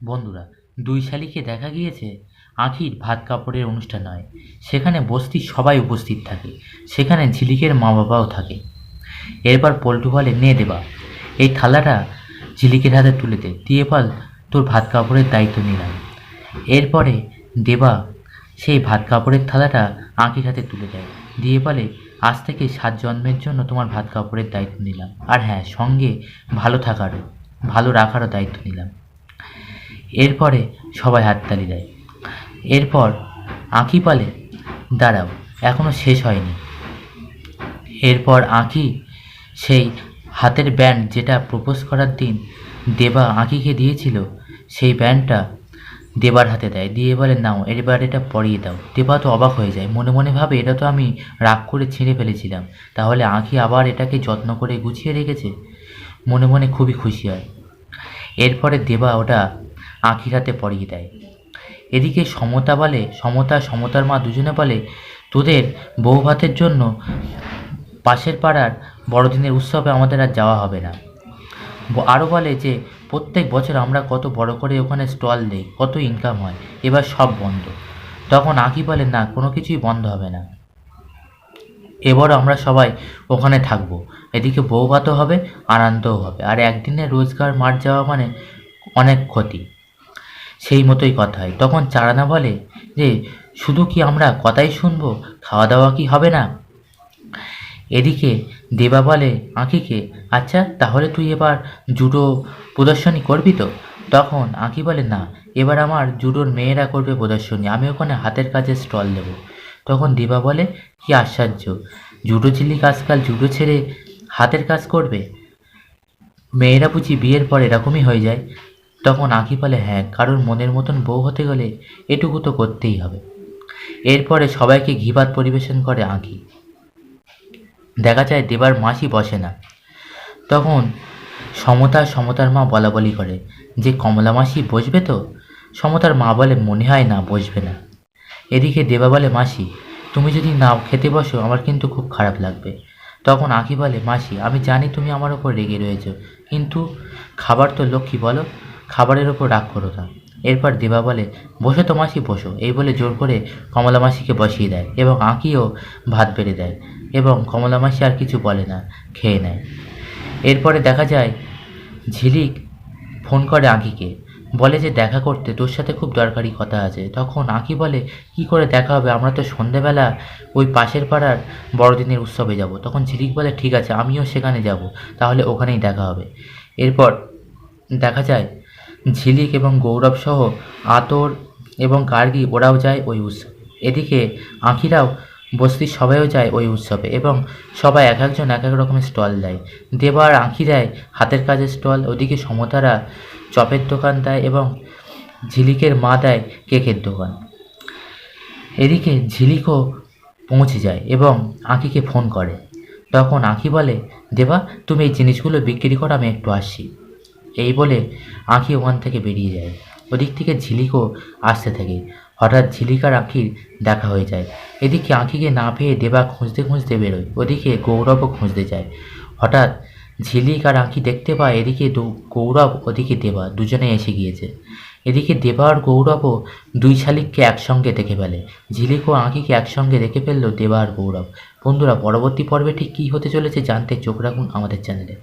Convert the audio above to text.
বন্ধুরা, দুই শালিকে দেখা গিয়েছে আঁখির ভাত কাপড়ের অনুষ্ঠান হয়। সেখানে বস্তির সবাই উপস্থিত থাকে। সেখানে ঝিলিকের মা বাবাও থাকে। এরপর পল্টু বলে, নে দেবা, এই থালাটা ঝিলিকের হাতে তুলে দে, দিয়ে বল তোর ভাত কাপড়ের দায়িত্ব নিলাম। এরপরে দেবা সেই ভাত কাপড়ের থালাটা আঁখির হাতে তুলে দেয়, দিয়ে বলে, আজ থেকে 7 জন্মের জন্য তোমার ভাত কাপড়ের দায়িত্ব নিলাম, আর হ্যাঁ, সঙ্গে ভালো রাখারও দায়িত্ব নিলাম। এরপরে সবাই হাততালি দেয়। এরপর আঁখি বলে, দাঁড়াও, এখনো শেষ হয়নি। এরপর আঁখি সেই হাতের ব্যান্ড, যেটা প্রপোজ করার দিন দেবা আঁখিকে দিয়েছিল, সেই ব্যান্ডটা দেবার হাতে দেয়, দিয়ে বলে, নাও, এবার এটা পরিয়ে দাও। দেবা তো অবাক হয়ে যায়, মনে মনে ভাবে, এটা তো আমি রাগ করে ছিঁড়ে ফেলেছিলাম, তাহলে আঁখি আবার এটাকে যত্ন করে গুছিয়ে রেখেছে। মনে মনে খুবই খুশি হয়। এরপরে দেবা ওটা আঁখির হাতে পরিয়ে দেয়। এদিকে সমতার মা দুজনে বলে, তোদের বউ ভাতের জন্য পাশের পাড়ার বড়দিনের উৎসবে আমাদের আর যাওয়া হবে না। আরও বলে যে, প্রত্যেক বছর আমরা কত বড় করে ওখানে স্টল দেই, কত ইনকাম হয়, এবার সব বন্ধ। তখন আঁখি বলে, না, কোনো কিছুই বন্ধ হবে না, এবার আমরা সবাই ওখানে থাকবো। এদিকে বউ ভাতও হবে, আনন্দও হবে, আর একদিনের রোজগার মার যাওয়া মানে অনেক ক্ষতি। সেই মতোই কথা হয়। তখন চারানা বলে যে, শুধু কি আমরা কথাই শুনবো, খাওয়া দাওয়া কি হবে না? এদিকে দেবা বলে আঁখিকে, আচ্ছা তাহলে তুই এবার জুডো প্রদর্শনী করবি তো? তখন আঁখি বলে, না, এবার আমার জুডোর মেয়েরা করবে প্রদর্শনী, আমি ওখানে হাতের কাজের স্টল দেবো। তখন দেবা বলে, কি আশ্চর্য, জুডো ঝিলিক আজকাল জুডো ছেড়ে হাতের কাজ করবে? মেয়েরা বুঝি বিয়ের পর এরকমই হয়ে যায়? তখন আঁখি বলে, হ্যাঁ, কারোর মনের মতন বউ হতে গেলে এটুকু তো করতেই হবে। এরপরে সবাইকে ঘিভাত পরিবেশন করে আঁখি। দেখা যায় দেবার মাসি বসে না। তখন সমতার মা বলাবলি করে যে, কমলা মাসি বসবে তো? সমতার মা বলে, মনে হয় না, বসবে না। এদিকে দেবা বলে, মাসি, তুমি যদি না খেতে বসো আমার কিন্তু খুব খারাপ লাগবে। তখন আঁখি বলে, মাসি, আমি জানি তুমি আমার ওপর রেগে রয়েছো, কিন্তু খাবার তো লক্ষ্মী, বলো, খাবারের ওপর রাগ করো না। এরপর দেবা বলে, বসো তো মাসি, বসো। এই বলে জোর করে কমলা মাসিকে বসিয়ে দেয় এবং আঁকিও ভাত বেড়ে দেয়, এবং কমলা মাসি আর কিছু বলে না, খেয়ে নেয়। এরপরে দেখা যায় ঝিলিক ফোন করে আঁকিকে, বলে যে, দেখা করতে, তোর সাথে খুব দরকারি কথা আছে। তখন আঁকি বলে, কি করে দেখা হবে, আমরা তো সন্ধেবেলা ওই পাশের পাড়ার বড়দিনের উৎসবে যাব। তখন ঝিলিক বলে, ঠিক আছে, আমিও সেখানে যাব, তাহলে ওখানেই দেখা হবে। এরপর দেখা যায় ঝিলিক এবং গৌরব সহ আতর এবং গার্গী, ওরাও যায় ওই উৎসবে। এদিকে আঁখিরাও, বস্তির সবাইও যায় ওই উৎসবে, এবং সবাই এক একজন এক এক রকমের স্টল দেয়। দেবা আর আঁখি দেয় হাতের কাজের স্টল, ওদিকে সমতারা চপের দোকান দেয়, এবং ঝিলিকের মা দেয় কেকের দোকান। এদিকে ঝিলিকও পৌঁছে যায় এবং আঁখিকে ফোন করে। তখন আঁখি বলে, দেবা, তুমি এই জিনিসগুলো বিক্রি করো, আমি একটু আসছি। এই বলে আঁখি ওখান থেকে বেরিয়ে যায়। ওদিক থেকে ঝিলিকও আসতে থাকে। হঠাৎ ঝিলিক আর আঁখির দেখা হয়ে যায়। এদিকে আঁখিকে না পেয়ে দেবা খুঁজতে খুঁজতে বেরোয়, ওদিকে গৌরবও খুঁজতে যায়। হঠাৎ ঝিলিক আর আঁখি দেখতে পায় এদিকে গৌরব, ওদিকে দেবা, দুজনে এসে গিয়েছে। এদিকে দেবা আর গৌরবও দুই শালিককে একসঙ্গে দেখে ফেলে। ঝিলিক ও আঁখিকে একসঙ্গে দেখে ফেললো দেবা আর গৌরব। বন্ধুরা, পরবর্তী পর্বে ঠিক কী হতে চলেছে জানতে চোখ রাখুন আমাদের চ্যানেলে।